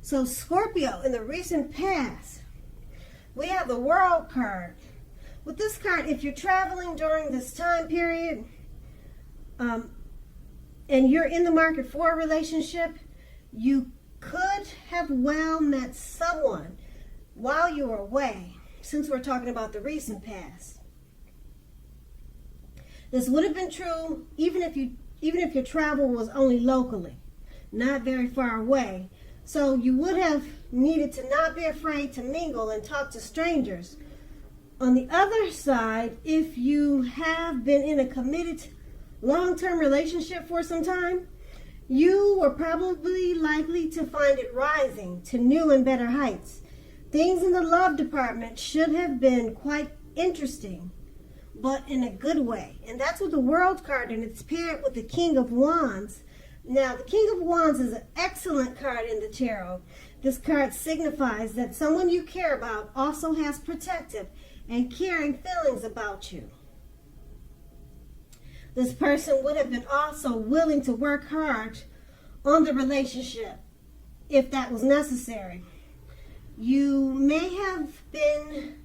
So Scorpio, in the recent past, we have the World card. With this card, if you're traveling during this time period, and you're in the market for a relationship, you could have well met someone while you were away, since we're talking about the recent past. This would have been true even if your travel was only locally, not very far away. So you would have needed to not be afraid to mingle and talk to strangers. On the other side, if you have been in a committed long-term relationship for some time, you were probably likely to find it rising to new and better heights. Things in the love department should have been quite interesting, but in a good way. And that's with the World card, and it's paired with the King of Wands. Now, the King of Wands is an excellent card in the tarot. This card signifies that someone you care about also has protective and caring feelings about you. This person would have been also willing to work hard on the relationship if that was necessary. You may have been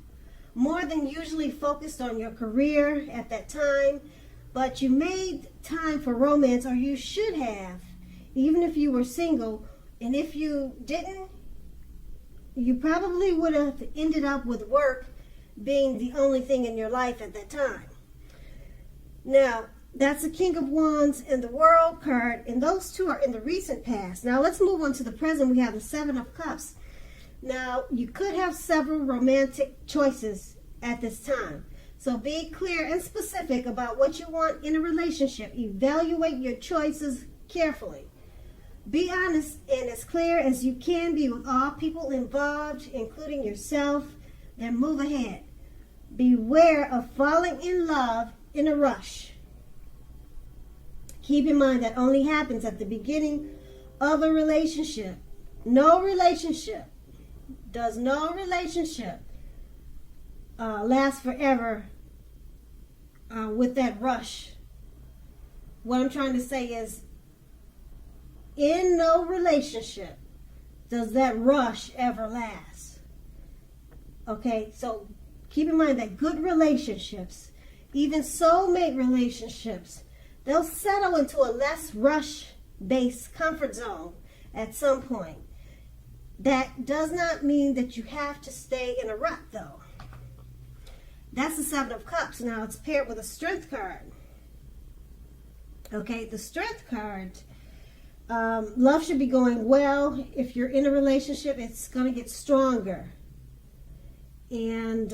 more than usually focused on your career at that time, but you made time for romance, or you should have, even if you were single. And if you didn't, you probably would have ended up with work being the only thing in your life at that time. Now, that's the King of Wands and the World card, and those two are in the recent past. Now, let's move on to the present. We have the Seven of Cups. Now, you could have several romantic choices at this time. So be clear and specific about what you want in a relationship. Evaluate your choices carefully. Be honest and as clear as you can be with all people involved, including yourself. Then move ahead. Beware of falling in love in a rush. Keep in mind that only happens at the beginning of a relationship. No relationship last forever with that rush. What I'm trying to say is, in no relationship does that rush ever last. Okay, so keep in mind that good relationships, even soulmate relationships, they'll settle into a less rush-based comfort zone at some point. That does not mean that you have to stay in a rut, though. That's the Seven of Cups. Now, it's paired with a Strength card. Okay, the Strength card, love should be going well. If you're in a relationship, it's going to get stronger. And,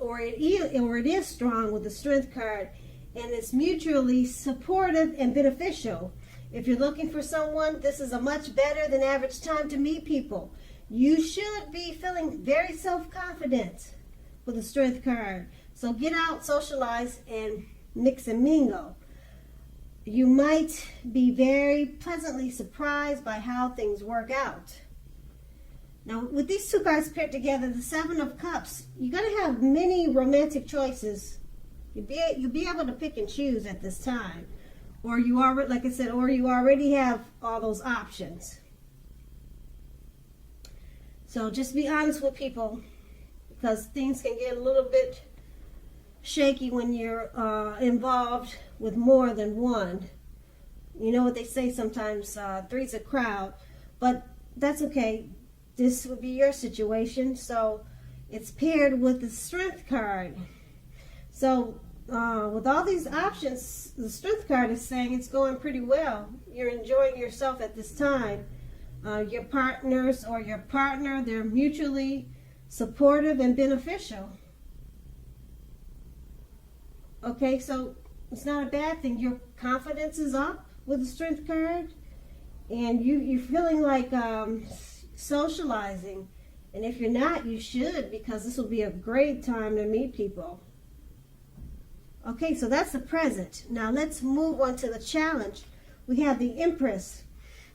or it is strong with the Strength card. And it's mutually supportive and beneficial. If you're looking for someone, this is a much better than average time to meet people. You should be feeling very self-confident with the Strength card. So get out, socialize, and mix and mingle. You might be very pleasantly surprised by how things work out. Now, with these two cards paired together, the Seven of Cups, you're going to have many romantic choices. You'll be able to pick and choose at this time. Or you already, like I said, or you already have all those options. So just be honest with people, because things can get a little bit shaky when you're involved with more than one. You know what they say sometimes, three's a crowd, but that's okay. This would be your situation. So it's paired with the Strength card. So with all these options, the Strength card is saying it's going pretty well. You're enjoying yourself at this time. Your partners or your partner, they're mutually supportive and beneficial. Okay, so it's not a bad thing. Your confidence is up with the Strength card, and you're feeling like socializing. And if you're not, you should, because this will be a great time to meet people. Okay, so that's the present. Now let's move on to the challenge. We have the Empress.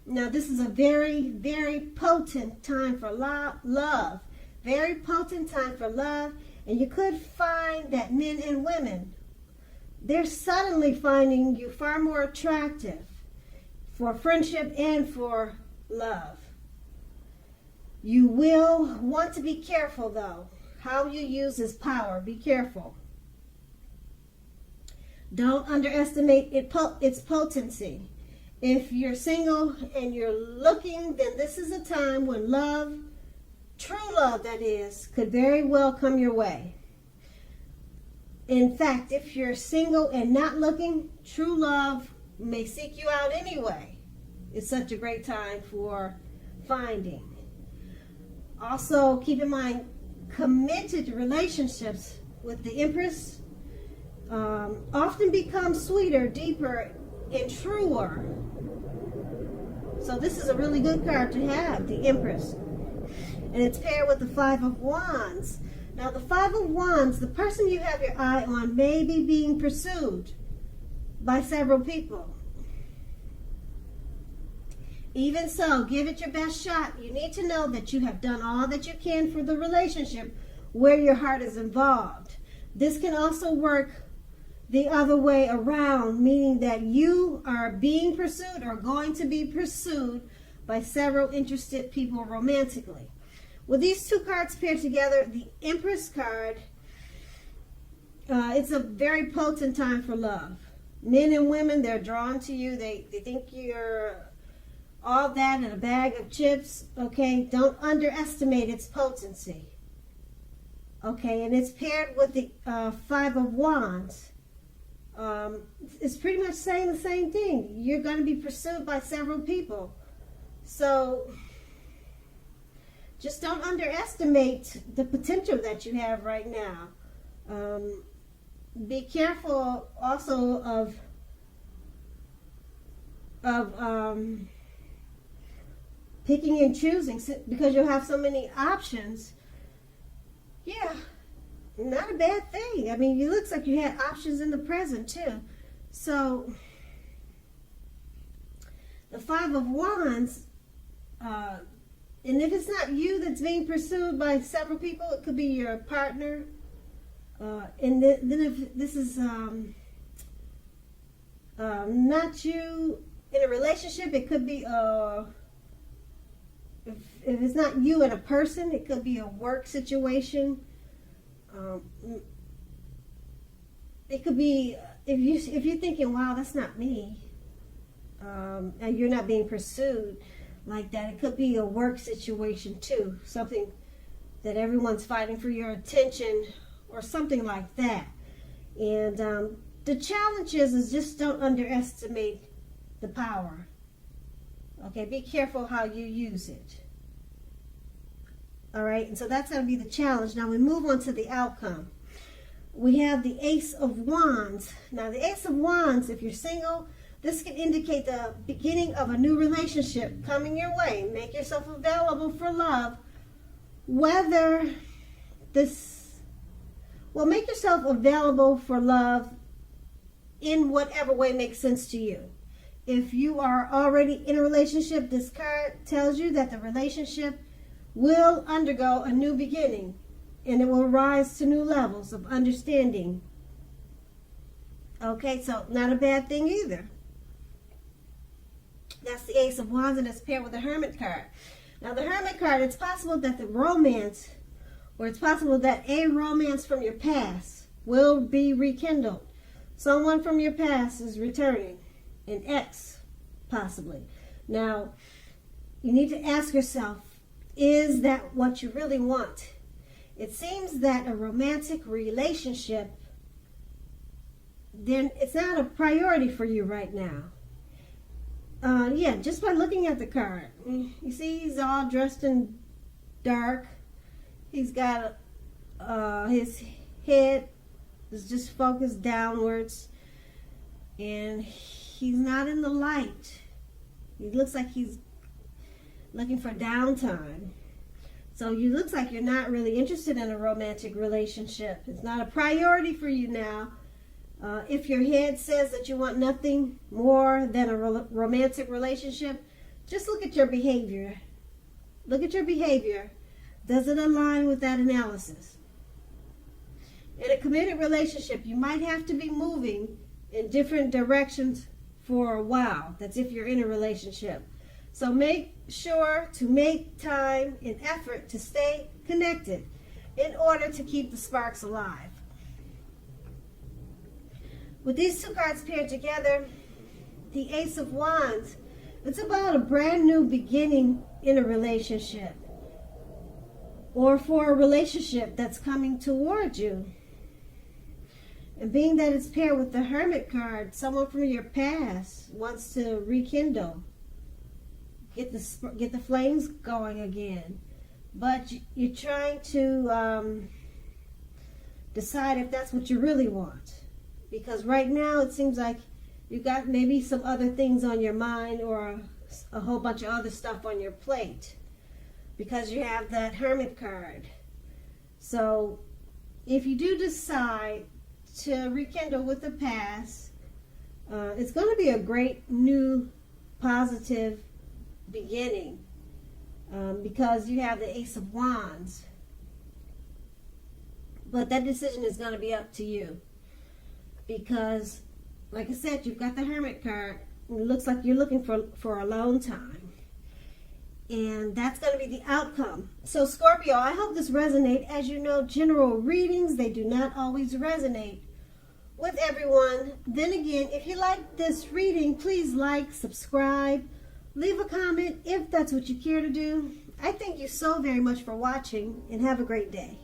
Now this is a very, very potent time for love. Very potent time for love. And you could find that men and women, they're suddenly finding you far more attractive for friendship and for love. You will want to be careful, though. How you use this power. Be careful. Don't underestimate its potency. If you're single and you're looking, then this is a time when love, true love that is, could very well come your way. In fact, if you're single and not looking, true love may seek you out anyway. It's such a great time for finding. Also, keep in mind, committed relationships with the Empress often become sweeter, deeper, and truer. So this is a really good card to have, the Empress. And it's paired with the Five of Wands. Now, the Five of Wands, the person you have your eye on may be being pursued by several people. Even so, give it your best shot. You need to know that you have done all that you can for the relationship where your heart is involved. This can also work the other way around, meaning that you are being pursued or going to be pursued by several interested people romantically. With these two cards paired together, the Empress card, it's a very potent time for love. Men and women, they're drawn to you. They think you're all that in a bag of chips. Okay, don't underestimate its potency. Okay, and it's paired with the Five of Wands. It's pretty much saying the same thing. You're going to be pursued by several people. So just don't underestimate the potential that you have right now. Be careful also of picking and choosing, because you'll have so many options. Yeah, not a bad thing. I mean, it looks like you had options in the present too. So the Five of Wands, and if it's not you that's being pursued by several people, it could be your partner. And then if this is not you in a relationship, it could be if it's not you and a person, it could be a work situation. It could be if you're thinking, wow, that's not me, and you're not being pursued like that. It could be a work situation too, something that everyone's fighting for your attention or something like that. And the challenge is just don't underestimate the power. Okay, be careful how you use it. All right, and so that's going to be the challenge. Now we move on to the outcome. We have the Ace of Wands. Now the Ace of Wands, if you're single, this can indicate the beginning of a new relationship coming your way. Make yourself available for love. Make yourself available for love in whatever way makes sense to you. If you are already in a relationship, this card tells you that the relationship will undergo a new beginning, and it will rise to new levels of understanding. Okay, so not a bad thing either. That's the Ace of Wands, and it's paired with the Hermit card. Now the Hermit card, it's possible that the romance, or it's possible that a romance from your past will be rekindled. Someone from your past is returning, an ex possibly. Now you need to ask yourself, is that what you really want? It seems that a romantic relationship, then it's not a priority for you right now. Yeah, just by looking at the card. You see he's all dressed in dark. He's got his head is just focused downwards, and he's not in the light. He looks like he's looking for downtime. So you looks like you're not really interested in a romantic relationship. It's not a priority for you now. If your head says that you want nothing more than a romantic relationship, just look at your behavior. Look at your behavior. Does it align with that analysis? In a committed relationship, you might have to be moving in different directions for a while. That's if you're in a relationship. So make sure to make time and effort to stay connected in order to keep the sparks alive. With these two cards paired together, the Ace of Wands, it's about a brand new beginning in a relationship, or for a relationship that's coming toward you. And being that it's paired with the Hermit card, someone from your past wants to rekindle, get the flames going again. But you're trying to decide if that's what you really want. Because right now it seems like you got maybe some other things on your mind, or a whole bunch of other stuff on your plate, because you have that Hermit card. So if you do decide to rekindle with the past, it's going to be a great new positive beginning, because you have the Ace of Wands. But that decision is going to be up to you, because like I said, you've got the Hermit card. It looks like you're looking for alone time. And that's going to be the outcome. So Scorpio, I hope this resonates. As you know, general readings, they do not always resonate with everyone. Then again, if you like this reading, please like, subscribe, leave a comment if that's what you care to do. I thank you so very much for watching, and have a great day.